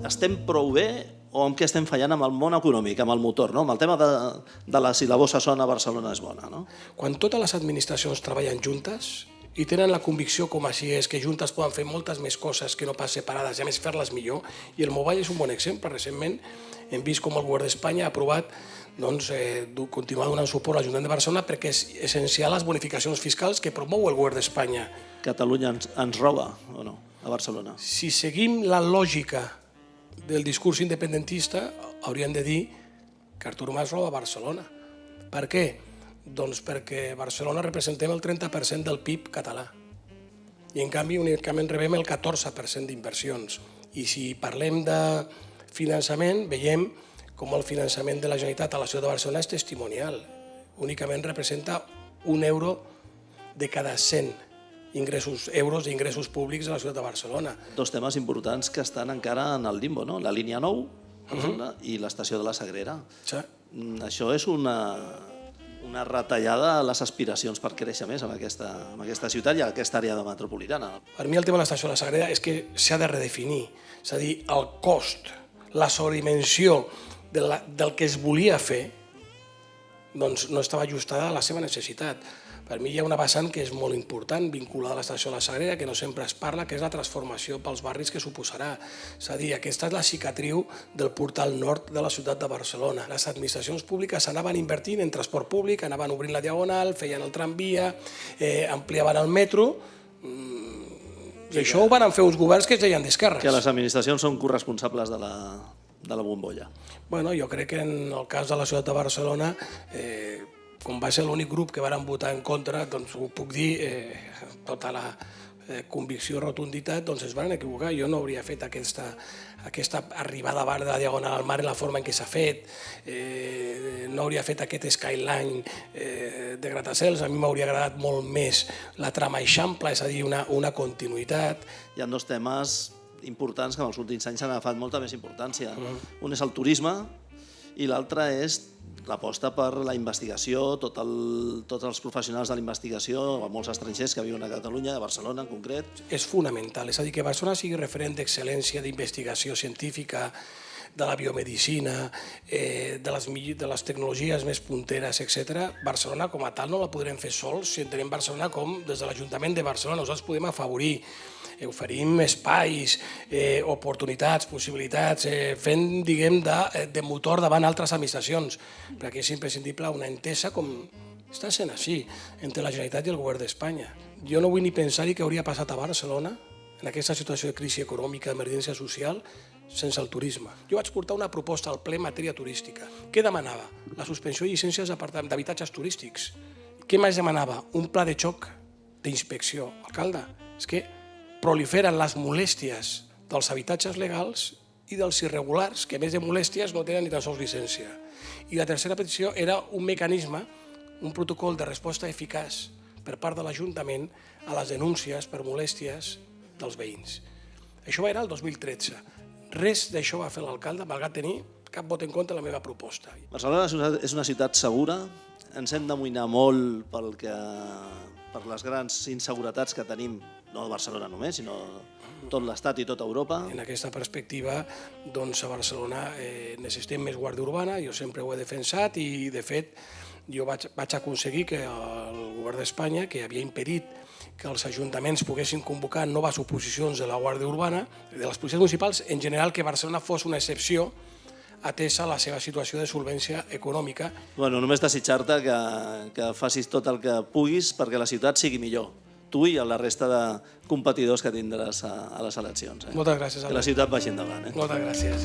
Estem prou bé o amb què estem fallant amb el món econòmic, amb el motor, amb el tema de la si la bossa sona a Barcelona és bona? Quan totes les administracions treballen juntes i tenen la convicció, com així és, que juntes poden fer moltes més coses que no pas separades, i a més fer-les millor, i el Mobile és un bon exemple. Recentment hem vist com el govern d'Espanya ha aprovat continuar donant suport a l'Ajuntament de Barcelona perquè és essencial les bonificacions fiscals que promou el govern d'Espanya. Catalunya ens roba o no a Barcelona? Si seguim la lògica del discurs independentista, hauríem de dir que Artur Mas roba Barcelona. Per què? Doncs perquè a Barcelona representem el 30% del PIB català i en canvi únicament rebem el 14% d'inversions. I si parlem de finançament, veiem com el finançament de la Generalitat a la ciutat de Barcelona és testimonial. Únicament representa €1 de cada 100 euros d'ingressos públics a la ciutat de Barcelona. Dos temes importants que estan encara en el limbo, la línia 9 i l'estació de la Sagrera. Sí. Això és una retallada a les aspiracions per créixer més en aquesta ciutat i en aquesta àrea metropolitana. Per mi el tema de l'estació de la Sagrera és que s'ha de redefinir, és a dir, el cost, la sobredimensió del que es volia fer doncs no estava ajustada a la seva necessitat. Per mi hi ha una vessant que és molt important vinculada a l'estació de la Sagrera, que no sempre es parla, que és la transformació pels barris que suposarà. És a dir, aquesta és la cicatriu del portal nord de la ciutat de Barcelona. Les administracions públiques anaven invertint en transport públic, anaven obrint la Diagonal, feien el tramvia, ampliaven el metro, i això ho van fer uns governs que es deien d'esquerres. Que les administracions són corresponsables de la bombolla. Bueno, jo crec que en el cas de la ciutat de Barcelona, com va ser l'únic grup que varen votar en contra, doncs ho puc dir, tota la convicció, rotunditat, doncs es van equivocar. Jo no hauria fet aquesta arribada a bar de la Diagonal al mar en la forma en què s'ha fet, no hauria fet aquest skyline de gratacels. A mi m'hauria agradat molt més la trama eixample, és a dir, una continuïtat. Hi ha dos temes importants que en els últims anys s'han agafat molta més importància. Un és el turisme i l'altre és l'aposta per la investigació, tots els professionals de la investigació, molts estrangers que viuen a Catalunya, a Barcelona en concret. És fonamental, és a dir, que Barcelona sigui referent d'excel·lència, d'investigació científica, de la biomedicina, de les tecnologies més punteres, etc. Barcelona com a tal no la podrem fer sols si entenem Barcelona com des de l'Ajuntament de Barcelona. Nosaltres podem afavorir, oferim espais, oportunitats, possibilitats, fent, diguem, de motor davant altres administracions, perquè és imprescindible una entesa com està sent així entre la Generalitat i el govern d'Espanya. Jo no vull ni pensar-hi què hauria passat a Barcelona en aquesta situació de crisi econòmica, d'emergència social, sense el turisme. Jo vaig portar una proposta al ple en matèria turística. Què demanava? La suspensió de llicències d'habitatges turístics. Què més demanava? Un pla de xoc d'inspecció. Alcalde, és que proliferen les molèsties dels habitatges legals i dels irregulars, que a més de molèsties no tenen ni tan sols llicència. I la tercera petició era un mecanisme, un protocol de resposta eficaç per part de l'Ajuntament a les denúncies per molèsties dels veïns. Això era el 2013. Res d'això va fer l'alcalde, malgrat tenir cap vot en contra de la meva proposta. Barcelona és una ciutat segura, ens hem d'amoïnar molt per les grans inseguretats que tenim, no a Barcelona només, sinó tot l'Estat i tota Europa. En aquesta perspectiva, doncs a Barcelona necessitem més guàrdia urbana, jo sempre ho he defensat i de fet jo vaig aconseguir que el govern d'Espanya, que havia impedit que els ajuntaments poguessin convocar noves oposicions de la Guàrdia Urbana, de les policies municipals, en general que Barcelona fos una excepció atesa la seva situació de solvència econòmica. Bueno, només desitjar-te que facis tot el que puguis perquè la ciutat sigui millor, tu i la resta de competidors que tindràs a les eleccions. Moltes gràcies, Albert. Que la ciutat vagi endavant. Moltes gràcies.